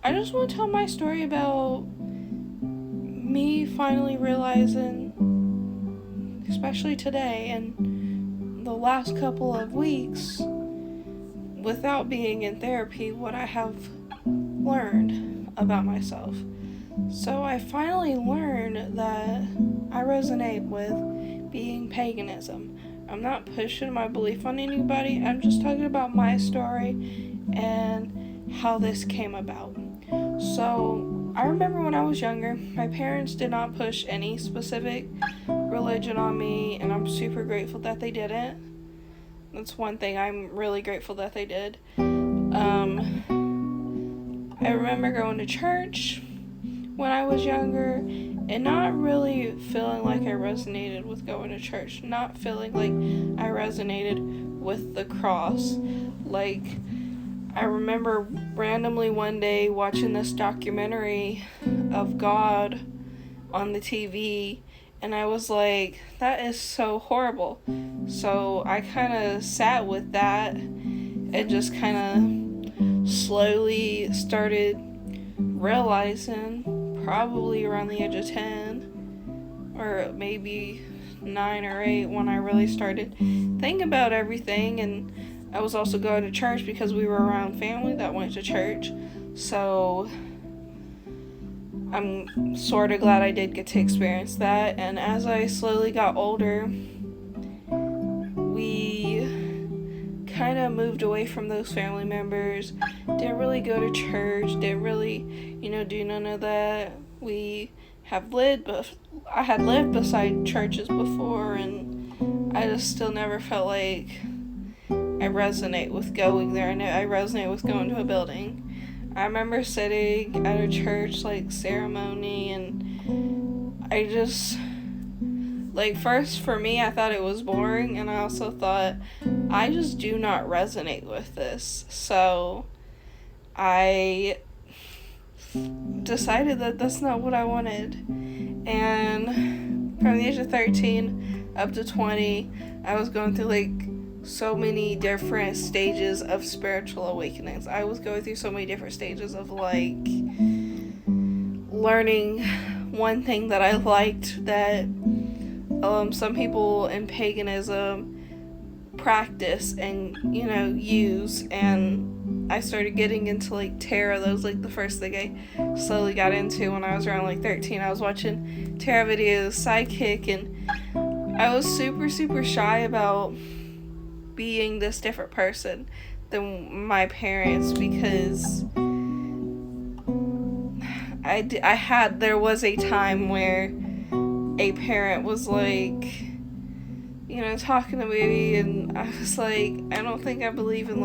I just want to tell my story about me finally realizing, especially today and the last couple of weeks, without being in therapy, what I have learned about myself. So I finally learned that I resonate with being paganism. I'm not pushing my belief on anybody. I'm just talking about my story and how this came about. So I remember when I was younger, my parents did not push any specific religion on me, and I'm super grateful that they didn't. That's one thing I'm really grateful that they did. I remember going to church when I was younger and not really feeling like I resonated with going to church, not feeling like I resonated with the cross. Like, I remember randomly one day watching this documentary of God on the TV, and I was like, that is so horrible. So I kind of sat with that and just kind of slowly started realizing, probably around the age of 10 or maybe 9 or 8, when I really started thinking about everything. And I was also going to church because we were around family that went to church. So I'm sort of glad I did get to experience that. And as I slowly got older, we kind of moved away from those family members. Didn't really go to church. Didn't really, do none of that. I had lived beside churches before, and I just still never felt like I resonate with going there. I resonate with going to a building. I remember sitting at a church ceremony, and I just first for me I thought it was boring, and I also thought I just do not resonate with this. So I decided that that's not what I wanted. And from the age of 13 up to 20, I was going through so many different stages of spiritual awakenings. I was going through so many different stages of learning one thing that I liked that some people in paganism practice and use, and I started getting into tarot. That was the first thing I slowly got into when I was around 13. I was watching tarot videos, psychic, and I was super shy about being this different person than my parents, because there was a time where a parent was talking to me, and I was like, I don't think I believe in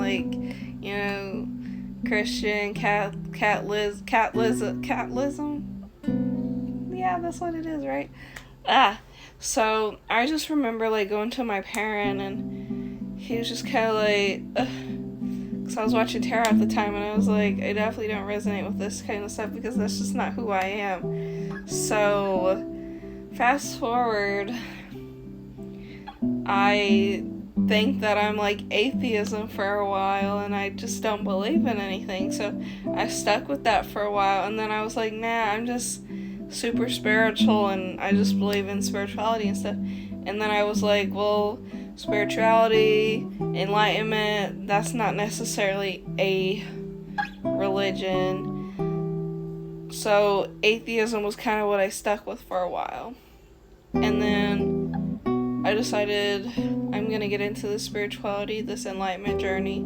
Christian catlism. Yeah, that's what it is, right? So I just remember going to my parent, and he was just kind of because I was watching tarot at the time, and I was like, I definitely don't resonate with this kind of stuff because that's just not who I am. So fast forward, I think that I'm atheism for a while, and I just don't believe in anything. So I stuck with that for a while, and then I was like, nah, I'm just super spiritual, and I just believe in spirituality and stuff. And then I was like, well, spirituality, enlightenment, that's not necessarily a religion. So atheism was kind of what I stuck with for a while. And then I decided I'm going to get into this spirituality, this enlightenment journey,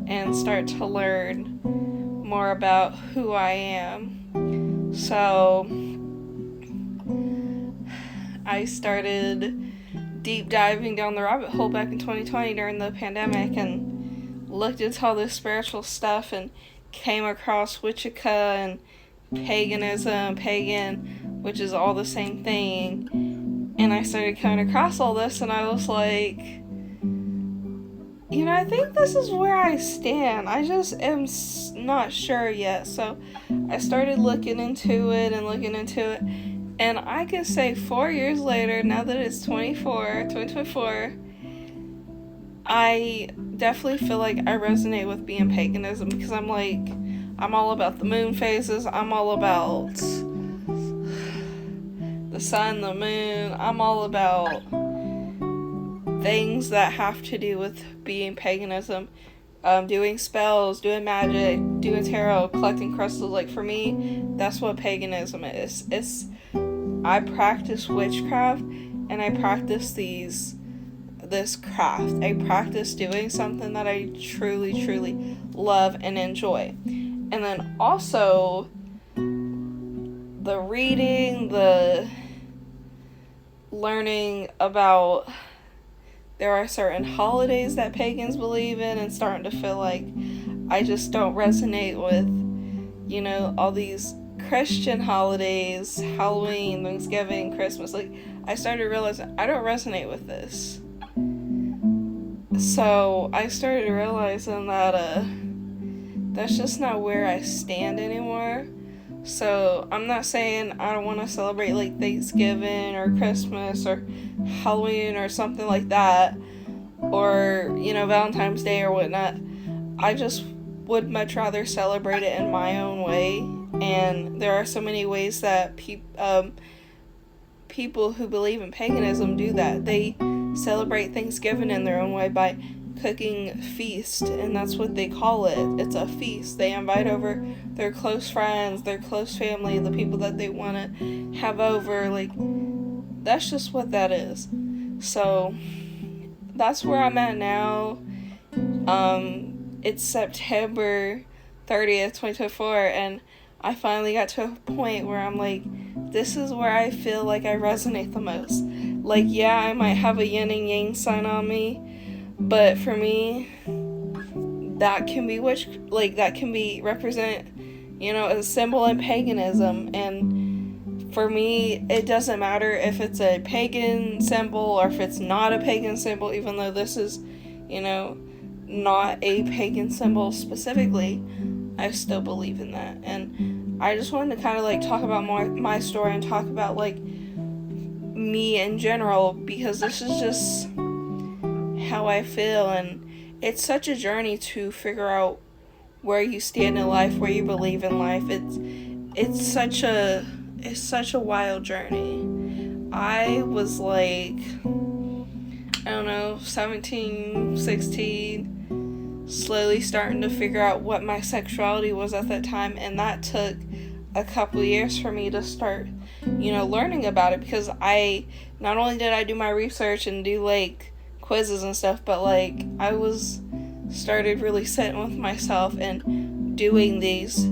and start to learn more about who I am. So I started deep diving down the rabbit hole back in 2020 during the pandemic, and looked into all this spiritual stuff, and came across Wichita and pagan, which is all the same thing. And I started coming across all this, and I was like, I think this is where I stand. I just am not sure yet. So I started looking into it. And I can say 4 years later, now that it's 2024, I definitely feel like I resonate with being paganism, because I'm I'm all about the moon phases. I'm all about the sun, the moon. I'm all about things that have to do with being paganism. Doing spells, doing magic, doing tarot, collecting crystals. Like, for me, that's what paganism is. I practice witchcraft, and I practice this craft. I practice doing something that I truly, truly love and enjoy. And then also the reading, the learning about, there are certain holidays that pagans believe in, and starting to feel like I just don't resonate with, all these Christian holidays, Halloween, Thanksgiving, Christmas. Like, I started realizing I don't resonate with this. So I started realizing that that's just not where I stand anymore. So I'm not saying I don't want to celebrate like Thanksgiving or Christmas or Halloween or something like that, or Valentine's Day or whatnot. I just would much rather celebrate it in my own way. And there are so many ways that people who believe in paganism do that. They celebrate Thanksgiving in their own way by cooking feast, and that's what they call it. It's a feast. They invite over their close friends, their close family, the people that they want to have over. Like, that's just what that is. So that's where I'm at now. It's September 30th, 2024, and I finally got to a point where I'm like, this is where I feel like I resonate the most. Like, yeah, I might have a yin and yang sign on me, but for me, that can be represent, a symbol in paganism. And for me, it doesn't matter if it's a pagan symbol or if it's not a pagan symbol, even though this is, not a pagan symbol specifically. I still believe in that. And I just wanted to kind of like talk about my story and talk about like me in general, because this is just how I feel, and it's such a journey to figure out where you stand in life, where you believe in life. It's such a wild journey. I was like, I don't know, 17, 16, slowly starting to figure out what my sexuality was at that time, and that took a couple years for me to start, learning about it, because not only did I do my research and do like quizzes and stuff, but like I started really sitting with myself and doing these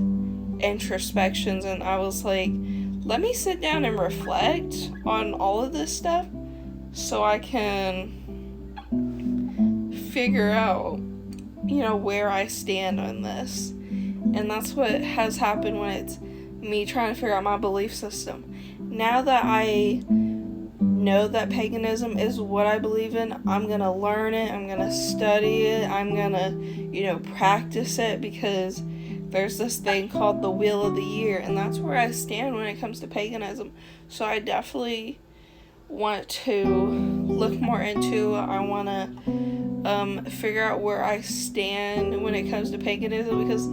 introspections, and I was like, let me sit down and reflect on all of this stuff so I can figure out, where I stand on this. And that's what has happened when it's me trying to figure out my belief system. Now that I know that paganism is what I believe in, I'm gonna learn it, I'm gonna study it, I'm gonna, practice it, because there's this thing called the Wheel of the Year, and that's where I stand when it comes to paganism. So I definitely want to look more into it. I want to figure out where I stand when it comes to paganism, because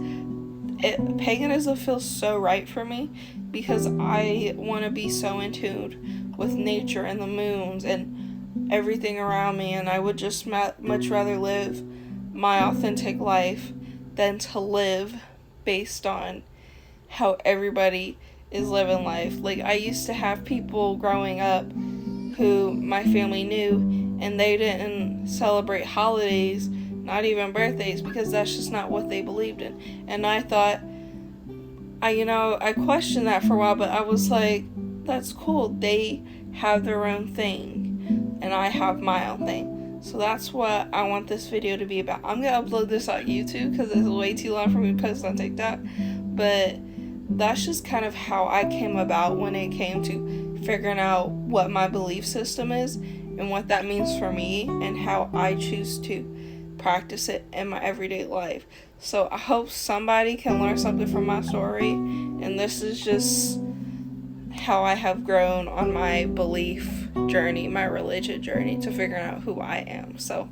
paganism feels so right for me, because I want to be so in tune with nature and the moons and everything around me, and I would just much rather live my authentic life than to live based on how everybody is living life. Like, I used to have people growing up who my family knew, and they didn't celebrate holidays, not even birthdays, because that's just not what they believed in. And I thought, I questioned that for a while, but I was like, that's cool. They have their own thing, and I have my own thing. So that's what I want this video to be about. I'm going to upload this on YouTube because it's way too long for me to post on TikTok. But that's just kind of how I came about when it came to figuring out what my belief system is and what that means for me and how I choose to practice it in my everyday life. So I hope somebody can learn something from my story, and this is just how I have grown on my belief journey, my religion journey, to figuring out who I am. So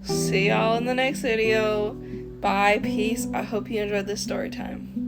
see y'all in the next video. Bye, peace. I hope you enjoyed this story time.